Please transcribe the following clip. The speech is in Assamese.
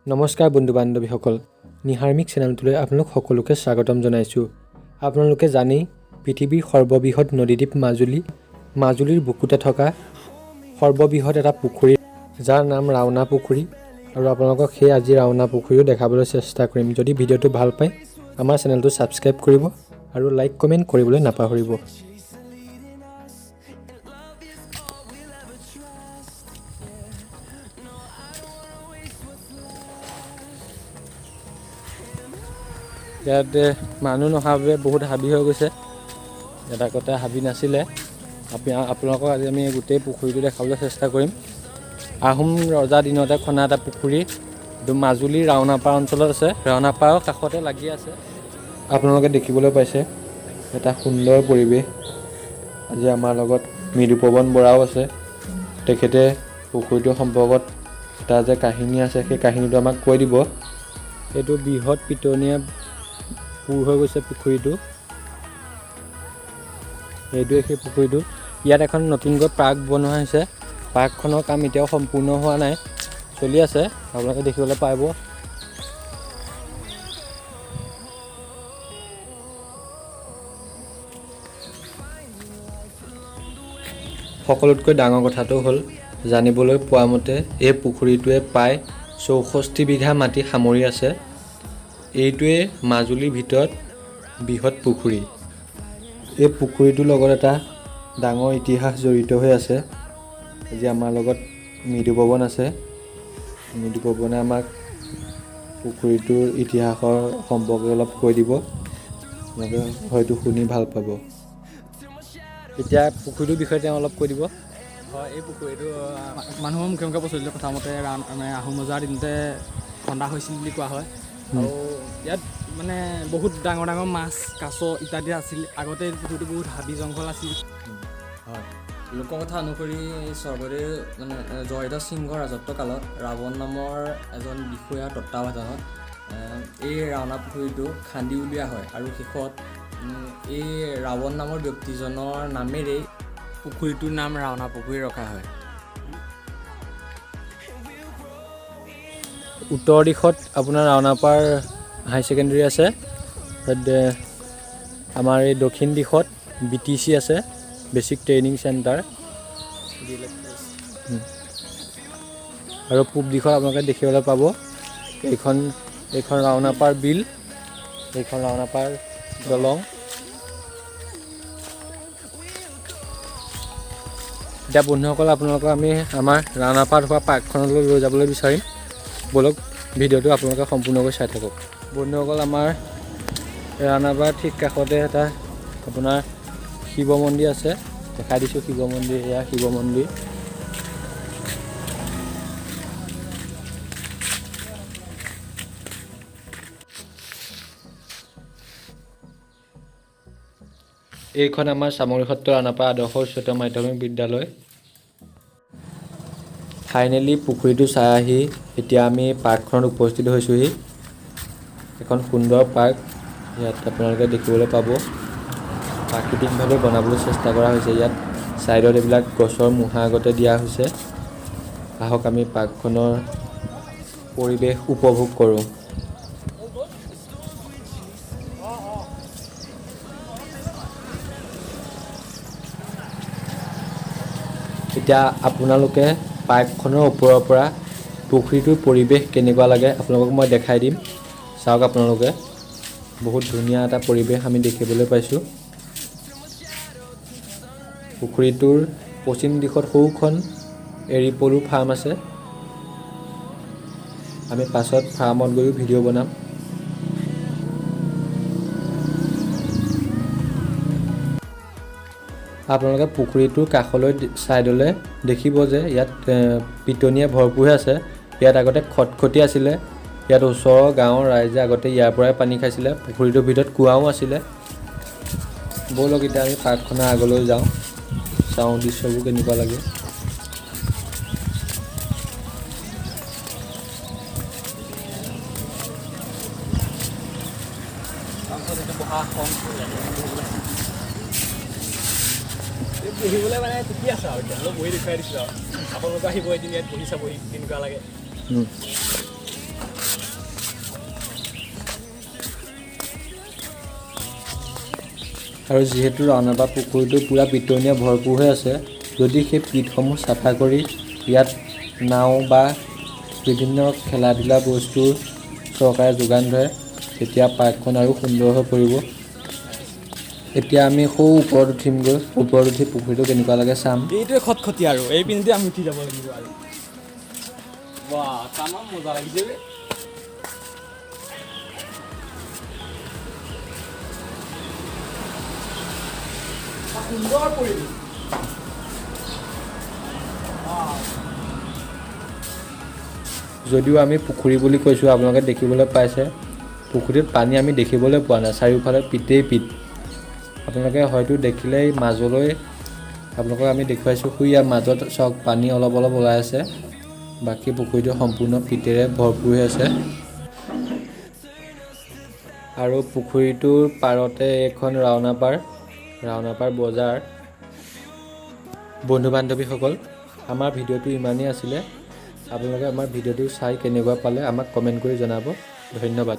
নমস্কাৰ বন্ধু বান্ধৱীসকল, নিহাৰ্মিক চেনেলটোলৈ আপোনালোক সকলোকে স্বাগতম জনাইছোঁ। আপোনালোকে জানেই পৃথিৱীৰ সৰ্ববৃহৎ নদীদ্বীপ মাজুলীৰ বুকুতে থকা সৰ্ববৃহৎ এটা পুখুৰী, যাৰ নাম ৰাওনা পুখুৰী। আৰু আপোনালোকক সেই আজি ৰাওনা পুখুৰীও দেখাবলৈ চেষ্টা কৰিম। যদি ভিডিঅ'টো ভাল পায় আমাৰ চেনেলটো ছাবস্ক্ৰাইব কৰিব আৰু লাইক কমেণ্ট কৰিবলৈ নাপাহৰিব। ইয়াত মানুহ নহাৰ বাবে বহুত হাবি হৈ গৈছে। এটা কথা হাবি নাছিলে। আপোনালোকক আজি আমি গোটেই পুখুৰীটো দেখাবলৈ চেষ্টা কৰিম। আহোম ৰজা দিনতে খনা এটা পুখুৰী, এইটো মাজুলীৰ ৰাওনাপাৰ অঞ্চলত আছে। ৰাওনাপাৰৰ কাষতে লাগি আছে। আপোনালোকে দেখিবলৈ পাইছে এটা সুন্দৰ পৰিৱেশ। আজি আমাৰ লগত মৃদুপৱন বৰাও আছে। তেখেতে পুখুৰীটোৰ সম্পৰ্কত এটা যে কাহিনী আছে, সেই কাহিনীটো আমাক কৈ দিব। এইটো বৃহৎ পিটনীয়া পুৰ হৈ গৈছে পুখুৰীটো। সেইটোৱে সেই পুখুৰীটো। ইয়াত এখন নতুনকৈ পাৰ্ক বনোৱা হৈছে। পাৰ্কখনৰ কাম এতিয়াও সম্পূৰ্ণ হোৱা নাই, চলি আছে, আপোনালোকে দেখিবলৈ পাব। সকলোতকৈ ডাঙৰ কথাটো হ'ল, জানিবলৈ পোৱা মতে এই পুখুৰীটোৱে প্ৰায় 64 বিঘা মাটি সামৰি আছে। এইটোৱে মাজুলীৰ ভিতৰত বৃহৎ পুখুৰী। এই পুখুৰীটোৰ লগত এটা ডাঙৰ ইতিহাস জড়িত হৈ আছে। আজি আমাৰ লগত মৃদুপৱন আছে। মৃদুপৱনে আমাক পুখুৰীটোৰ ইতিহাসৰ সম্পৰ্কে অলপ কৈ দিব। আপোনালোকে হয়তো শুনি ভাল পাব। এতিয়া পুখুৰীটোৰ বিষয়ে তেওঁ অলপ কৈ দিব। হয়, এই পুখুৰীটো মানুহৰ মুখে মুখে প্ৰচলিত কথা মতে আহোম ৰজাৰ দিনতে খন্দা হৈছিল বুলি কোৱা হয়। আৰু ইয়াত মানে বহুত ডাঙৰ ডাঙৰ মাছ, কাছ ইত্যাদি আছিল। আগতে এই পুখুৰীটো বহুত হাবি জংঘল আছিল। হয়, লোককথা অনুসৰি স্বৰ্গদেউ মানে জয়ধ্বজ সিংহৰ ৰাজত্বকালত ৰাৱণ নামৰ এজন বিষয়াৰ তত্ত্বাৱধানত এই ৰাওনা পুখুৰীটো খান্দি উলিওৱা হয়। আৰু শেষত এই ৰাৱণ নামৰ ব্যক্তিজনৰ নামেৰেই পুখুৰীটোৰ নাম ৰাওনা পুখুৰী ৰখা হয়। উত্তৰ দিশত আপোনাৰ ৰাওনাপাৰ হাই ছেকেণ্ডেৰী আছে। আমাৰ এই দক্ষিণ দিশত BTC আছে, বেচিক ট্ৰেইনিং চেণ্টাৰ। আৰু পূব দিশত আপোনালোকে দেখিবলৈ পাব এইখন ৰাওনাপাৰ বিল, এইখন ৰাওনাপাৰ দলং। এতিয়া বন্ধুসকল, আপোনালোকক আমি আমাৰ ৰাওনাপাৰত হোৱা পাৰ্কখনলৈ লৈ যাবলৈ বিচাৰিম। ব'লক ভিডিঅ'টো আপোনালোকে সম্পূৰ্ণকৈ চাই থাকক। বন্ধুসকল, আমাৰ ৰাওনাপাৰ ঠিক কাষতে এটা আপোনাৰ শিৱ মন্দিৰ আছে। দেখাই দিছোঁ শিৱ মন্দিৰ। এয়া শিৱ মন্দিৰ। এইখন আমাৰ চামগুৰি সত্ৰ ৰাওনাপাৰ আদৰ্শ উচ্চতৰ মাধ্যমিক বিদ্যালয়। ফাইনেলি পুখুৰীটো চাই আহি এতিয়া আমি পাৰ্কখনত উপস্থিত হৈছোঁহি। এখন সুন্দৰ পাৰ্ক। ইয়াত আপোনালোকে দেখিবলৈ পাব প্ৰাকৃতিকভাৱে বনাবলৈ চেষ্টা কৰা হৈছে। ইয়াত ছাইডত এইবিলাক গছৰ মুহা আগতে দিয়া হৈছে। আহক আমি পাৰ্কখনৰ পৰিৱেশ উপভোগ কৰোঁ। এতিয়া আপোনালোকে পাৰ্কখনৰ ওপৰৰ পৰা পুখুৰীটোৰ পৰিৱেশ কেনেকুৱা লাগে আপোনালোকক মই দেখাই দিম। চাওক, আপোনালোকে বহুত ধুনীয়া এটা পৰিৱেশ আমি দেখিবলৈ পাইছোঁ। পুখুৰীটোৰ পশ্চিম দিশত সৰুখন এৰী পলু ফাৰ্ম আছে। আমি পাছত ফাৰ্মত গৈও ভিডিঅ' বনাম। আপোনালোকে পুখুৰীটোৰ কাষলৈ ছাইডলৈ দেখিব যে ইয়াত পিটনীয়া ভৰপূৰ আছে। ইয়াত আগতে খটখটি আছিলে। ইয়াত ওচৰৰ গাঁৱৰ ৰাইজে আগতে ইয়াৰ পৰাই পানী খাইছিলে। পুখুৰীটোৰ ভিতৰত কুঁৱাও আছিলে। ব'লক এতিয়া আমি পাৰ্কখনৰ আগলৈ যাওঁ, চাওঁ দৃশ্যবোৰ কেনেকুৱা লাগে। বহিবলৈ মানে ঠিকেই আছে আৰু এতিয়া অলপ বহি দেখুৱাই দিছোঁ আৰু আপোনালোকে আহিব এদিন, ইয়াত বহি চাবহি কেনেকুৱা লাগে। আৰু যিহেতু ৰাওনাপাৰ পুখুৰীটো পূৰা পিটনীয়া ভৰপূৰ হৈ আছে, যদি সেই পিটসমূহ চাফা কৰি ইয়াত নাও বা বিভিন্ন খেলা ধূলা বস্তুৰ চৰকাৰে যোগান ধৰে, তেতিয়া পাৰ্কখন আৰু সুন্দৰ হৈ পৰিব। এতিয়া আমি সৌ ওপৰত উঠিমগৈ, ওপৰত উঠি পুখুৰীটো কেনেকুৱা লাগে চাম। এইটোৱে খটখটি আৰু এই পিনেদি আমি উঠি যাব লাগিব আৰু বাহ তামাম মজা লাগিছে বে। সুন্দৰ পৰিৱেশ। যদিও আমি পুখুৰী বুলি কৈছোঁ, আপোনালোকে দেখিবলৈ পাইছে পুখুৰীত পানী আমি দেখিবলৈ পোৱা নাই, চাৰিওফালে পিতেই পিত। আপোনালোকে হয়তো দেখিলেই মাজলৈ আপোনালোকক আমি দেখুৱাইছোঁ, ইয়াৰ মাজত চাওক পানী অলপ অলপ ওলাই আছে, বাকী পুখুৰীটো সম্পূৰ্ণ পিতেৰে ভৰপূৰ হৈ আছে। আৰু পুখুৰীটোৰ পাৰতে এখন ৰাওনাপাৰ বজাৰ। বন্ধু বান্ধৱীসকল, আমাৰ ভিডিঅ'টো ইমানেই আছিলে। আপোনালোকে আমাৰ ভিডিঅ'টো চাই কেনেকুৱা পালে আমাক কমেণ্ট কৰি জনাব। ধন্যবাদ।